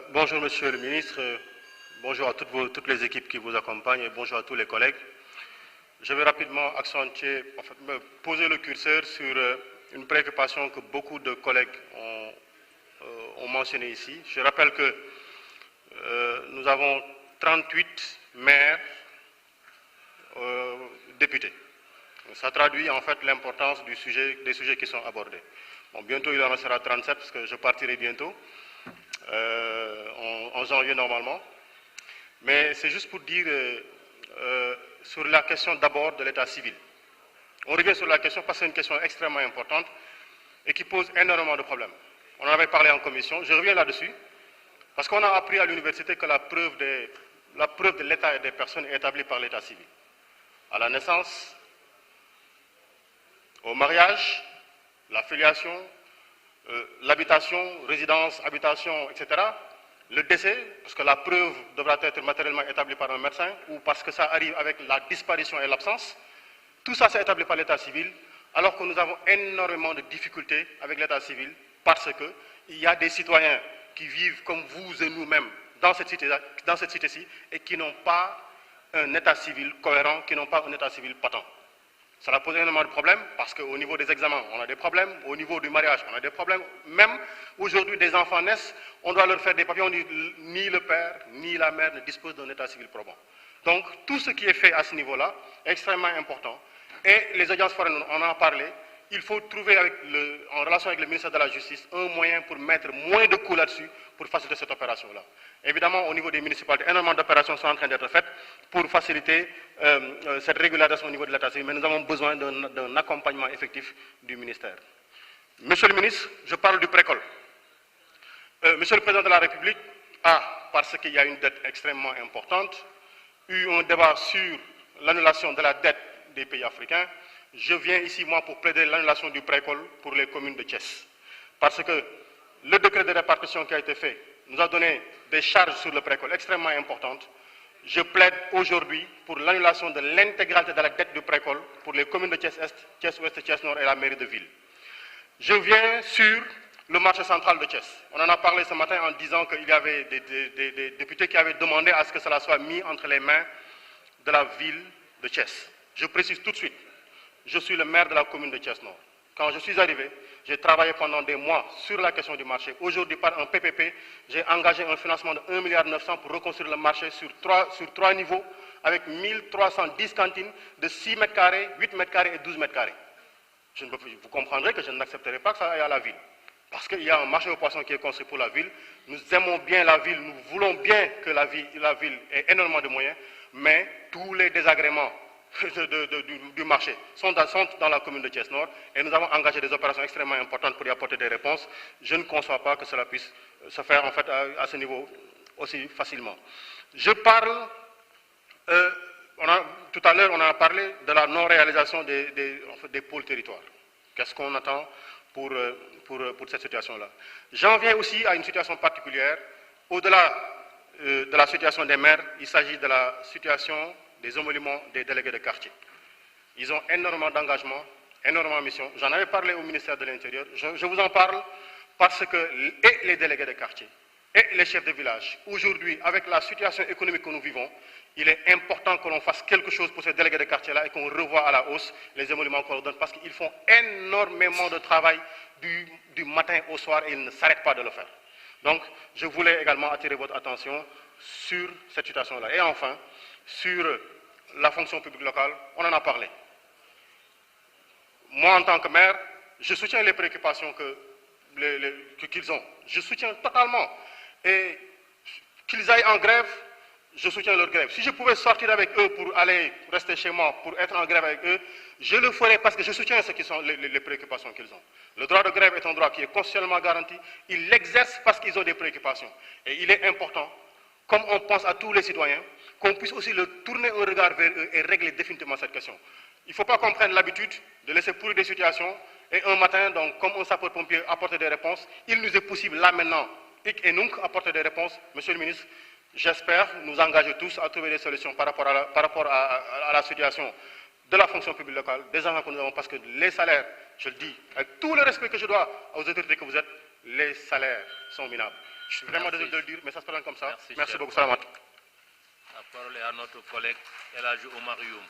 Bonjour Monsieur le ministre, bonjour à toutes les équipes qui vous accompagnent et bonjour à tous les collègues. Je vais rapidement poser le curseur sur une préoccupation que beaucoup de collègues ont mentionné ici. Je rappelle que nous avons 38 maires députés. Ça traduit en fait l'importance des sujets qui sont abordés. Bon, bientôt il en sera 37 parce que je partirai bientôt, en janvier normalement. Mais c'est juste pour dire sur la question d'abord de l'état civil. On revient sur la question parce que c'est une question extrêmement importante et qui pose énormément de problèmes. On en avait parlé en commission, je reviens là-dessus, parce qu'on a appris à l'université que la preuve de l'état et des personnes est établie par l'état civil. À la naissance, au mariage, la filiation, l'habitation, résidence, habitation, etc. Le décès, parce que la preuve devra être matériellement établie par un médecin, ou parce que ça arrive avec la disparition et l'absence. Tout ça, c'est établi par l'état civil, alors que nous avons énormément de difficultés avec l'état civil, parce qu'il y a des citoyens qui vivent comme vous et nous-mêmes dans cette cité-ci, et qui n'ont pas un état civil cohérent, qui n'ont pas un état civil patent. Ça pose énormément de problèmes, parce qu'au niveau des examens, on a des problèmes, au niveau du mariage, on a des problèmes. Même aujourd'hui, des enfants naissent, on doit leur faire des papiers, on dit ni le père, ni la mère ne disposent d'un état civil probant. Donc, tout ce qui est fait à ce niveau-là est extrêmement important. Et les audiences foraines, on en a parlé, il faut trouver, en relation avec le ministère de la Justice, un moyen pour mettre moins de coûts là-dessus, pour faciliter cette opération-là. Évidemment, au niveau des municipalités, énormément d'opérations sont en train d'être faites pour faciliter cette régularisation au niveau de l'état civil, mais nous avons besoin d'un accompagnement effectif du ministère. Monsieur le ministre, je parle du précole. Monsieur le Président de la République a, parce qu'il y a une dette extrêmement importante, eu un débat sur l'annulation de la dette des pays africains. Je viens ici, moi, pour plaider l'annulation du précole pour les communes de Thiès. Parce que le décret de répartition qui a été fait nous a donné des charges sur le précole extrêmement importantes. Je plaide aujourd'hui pour l'annulation de l'intégralité de la dette du précole pour les communes de Thiès-Est, Thiès-Ouest, Thiès-Nord et la mairie de ville. Je viens sur le marché central de Thiès. On en a parlé ce matin en disant qu'il y avait des députés qui avaient demandé à ce que cela soit mis entre les mains de la ville de Thiès. Je précise tout de suite, je suis le maire de la commune de Thiès-Nord. Quand je suis arrivé, j'ai travaillé pendant des mois sur la question du marché. Aujourd'hui, par un PPP, j'ai engagé un financement de 1,9 milliard pour reconstruire le marché sur trois niveaux, avec 1310 cantines de 6 mètres carrés, 8 mètres carrés et 12 mètres carrés. Vous comprendrez que je n'accepterai pas que ça aille à la ville. Parce qu'il y a un marché aux poissons qui est construit pour la ville. Nous aimons bien la ville, nous voulons bien que la ville ait énormément de moyens, mais tous les désagréments du marché sont dans la commune de Thiès-Nord et nous avons engagé des opérations extrêmement importantes pour y apporter des réponses. Je ne conçois pas que cela puisse se faire en fait à ce niveau aussi facilement. Je parle, tout à l'heure on a parlé de la non-réalisation des pôles territoires. Qu'est-ce qu'on attend pour cette situation-là? J'en viens aussi à une situation particulière. Au-delà de la situation des maires, il s'agit de la situation des émoluments des délégués de quartier. Ils ont énormément d'engagement, énormément de missions. J'en avais parlé au ministère de l'Intérieur. Je vous en parle parce que et les délégués de quartier et les chefs de village, aujourd'hui, avec la situation économique que nous vivons, il est important que l'on fasse quelque chose pour ces délégués de quartier-là et qu'on revoie à la hausse les émoluments qu'on leur donne parce qu'ils font énormément de travail du matin au soir et ils ne s'arrêtent pas de le faire. Donc, je voulais également attirer votre attention sur cette situation-là. Et enfin, sur la fonction publique locale, on en a parlé. Moi, en tant que maire, je soutiens les préoccupations qu'ils ont. Je soutiens totalement. Et qu'ils aillent en grève, je soutiens leur grève. Si je pouvais sortir avec eux pour aller rester chez moi, pour être en grève avec eux, je le ferais parce que je soutiens ce qui sont les préoccupations qu'ils ont. Le droit de grève est un droit qui est constitutionnellement garanti. Ils l'exercent parce qu'ils ont des préoccupations. Et il est important, comme on pense à tous les citoyens, qu'on puisse aussi le tourner un regard vers eux et régler définitivement cette question. Il ne faut pas qu'on prenne l'habitude de laisser pourrir des situations et un matin, donc, comme un sapeur-pompier, apporter des réponses. Il nous est possible, là maintenant, et nous, apporter des réponses. Monsieur le ministre, j'espère nous engager tous à trouver des solutions par rapport à la situation de la fonction publique locale, des enfants que nous avons, parce que les salaires, je le dis, avec tout le respect que je dois aux autorités que vous êtes, les salaires sont minables. Je suis vraiment désolé de le dire, mais ça se présente comme ça. Merci beaucoup, Salamat. La parole est à notre collègue El Hadji Oumar Youm.